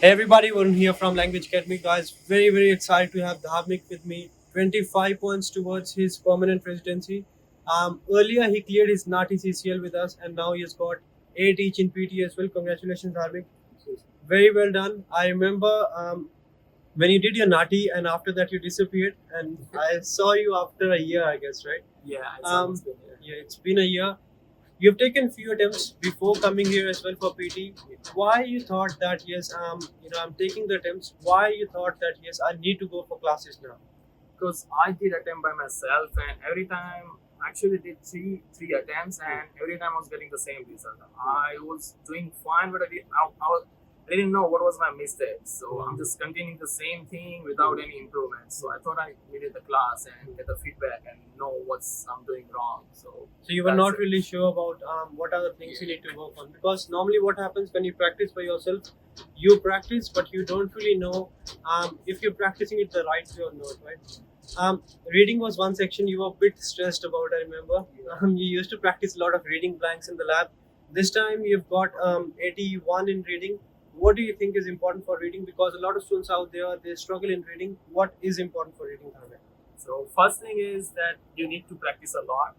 Hey everybody, Varun here from Language Academy. Guys, very excited to have Dharmik with me. 25 points towards his permanent residency. Earlier he cleared his NATI CCL with us, and now he has got 8 each in PT as well. Congratulations, Dharmik. Very well done. I remember when you did your NATI, and after that you disappeared, and I saw you after a year, I guess, right? Yeah, Yeah, it's been a year. You've taken few attempts before coming here as well for PT. Why you thought that yes, I'm taking the attempts. Why you thought that yes, I need to go for classes now? because I did attempt by myself, and every time actually did three attempts, and every time I was getting the same result. I was doing fine, but I didn't know what was my mistake. So I'm just continuing the same thing without any improvement. So I thought I needed the class and get the feedback and know what's I'm doing wrong. So you were That's not it. really sure about what are the things you need to work on, because normally what happens when you practice by yourself, you practice but you don't really know if you're practicing it the right way or not, right? Reading was one section you were a bit stressed about. I remember you used to practice a lot of reading blanks in the lab. This time you've got 81 in reading. What do you think is important for reading? Because a lot of students out there they struggle in reading. What is important for reading, Dharmesh? So first thing is that you need to practice a lot.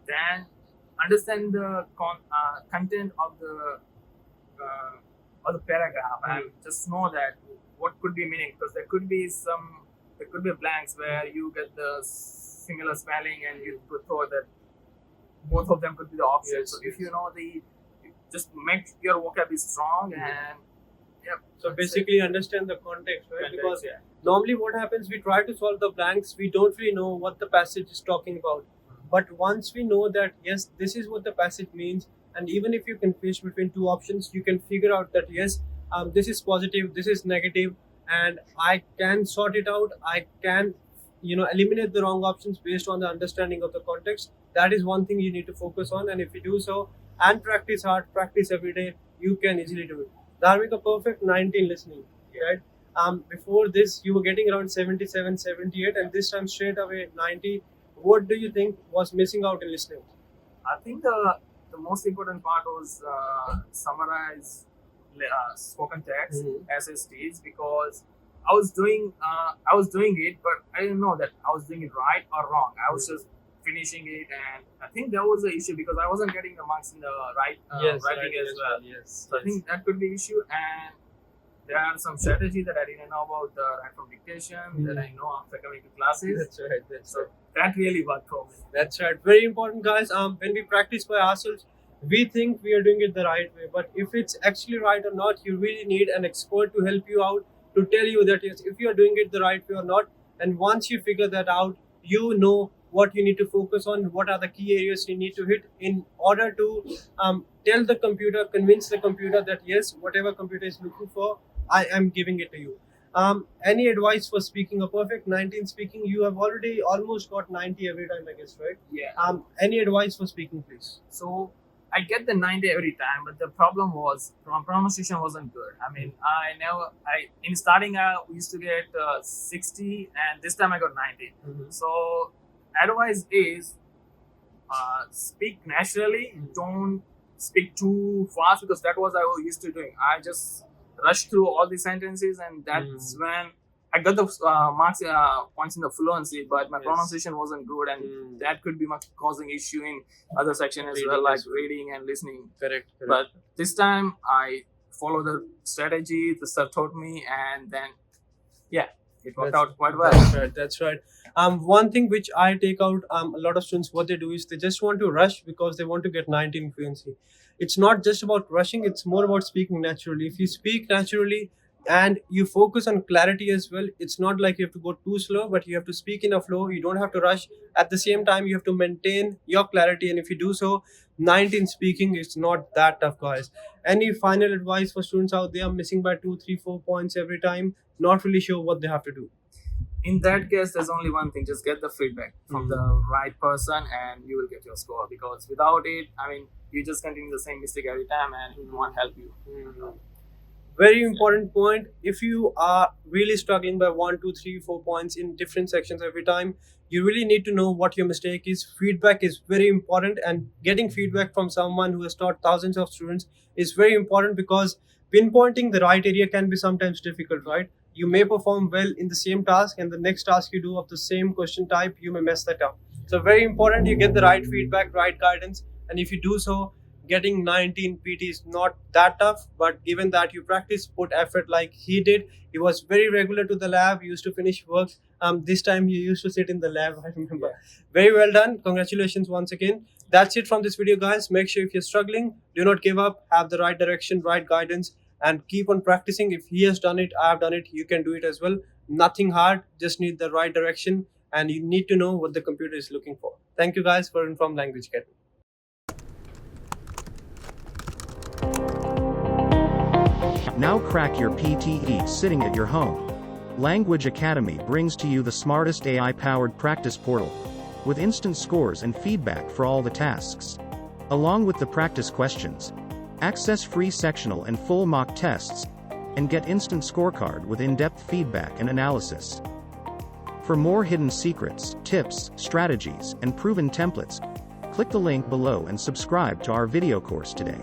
Then understand the content uh, of the paragraph and just know that what could be meaning, because there could be blanks where you get the similar spelling and you could thought that both of them could be the option. Yes, So if yes. you know just make your vocab is strong and yeah. So that's it. basically, understand the context, right? Context, Because yeah. normally, what happens, we try to solve the blanks, we don't really know what the passage is talking about. But once we know that, yes, this is what the passage means, and even if you confuse between two options, you can figure out that, yes, this is positive, this is negative, and I can sort it out. I can, eliminate the wrong options based on the understanding of the context. That is one thing you need to focus on. And if you do so and practice hard, practice every day, you can easily do it. Dharmik, a perfect 19 listening, right? Before this, you were getting around 77, 78, and this time straight away 90. What do you think was missing out in listening? I think the most important part was summarize spoken text SSTs, because I was doing it, but I didn't know that I was doing it right or wrong. I was just finishing it, and I think that was the issue because I wasn't getting the marks in the writing as well. Yes. So I think that could be issue, and there are some strategies that I didn't know about the write from dictation that I know after coming to classes. That's right. That's So right. that really worked for me. That's right. Very important, guys. When we practice by ourselves, we think we are doing it the right way. But if it's actually right or not, you really need an expert to help you out to tell you that yes, if you are doing it the right way or not. And once you figure that out, you know what you need to focus on, what are the key areas you need to hit in order to tell the computer, convince the computer that yes, whatever computer is looking for, I am giving it to you. Any advice for speaking? A perfect 19 speaking. You have already almost got 90 every time, I guess, right? Yeah. Any advice for speaking, please? So I get the 90 every time, but the problem was pronunciation wasn't good. I mean, I in starting I used to get 60, and this time I got 90. So advice is speak naturally. Don't speak too fast, because that was I used to doing. I just rushed through all the sentences, and that's when I got the marks points in the fluency, but my Yes. pronunciation wasn't good, and that could be causing issue in other section as well, Reading like as well. reading and listening. Correct. But this time I follow the strategy the sir taught me, and then yeah, it worked out quite well. That's right. That's right. One thing which I take out, a lot of students, what they do is they just want to rush because they want to get 19 fluency. It's not just about rushing. It's more about speaking naturally. If you speak naturally and you focus on clarity as well, it's not like you have to go too slow, but you have to speak in a flow. You don't have to rush. At the same time, you have to maintain your clarity. And if you do so, 19 speaking is not that tough, guys. Any final advice for students out there missing by 2, 3, 4 points every time, not really sure what they have to do? In that case, there's only one thing: just get the feedback from the right person, and you will get your score. Because without it, I mean, you just continue the same mistake every time, and it won't help you. Very important point. If you are really struggling by 1, 2, 3, 4 points in different sections every time, you really need to know what your mistake is. Feedback is very important, and getting feedback from someone who has taught thousands of students is very important, because pinpointing the right area can be sometimes difficult, right? You may perform well in the same task, and the next task you do of the same question type, you may mess that up. So very important you get the right feedback, right guidance, and if you do so, getting 19 PT is not that tough. But given that you practice, put effort like he did, he was very regular to the lab, used to finish work. This time he used to sit in the lab, I remember. Very well done. Congratulations once again. That's it from this video, guys. Make sure if you're struggling, do not give up, have the right direction, right guidance, and keep on practicing. If he has done it, I have done it, you can do it as well. Nothing hard, just need the right direction, and you need to know what the computer is looking for. Thank you guys for Informed Language Academy. Now crack your PTE sitting at your home. Language Academy brings to you the smartest AI-powered practice portal, with instant scores and feedback for all the tasks. Along with the practice questions, access free sectional and full mock tests, and get instant scorecard with in-depth feedback and analysis. For more hidden secrets, tips, strategies, and proven templates, click the link below and subscribe to our video course today.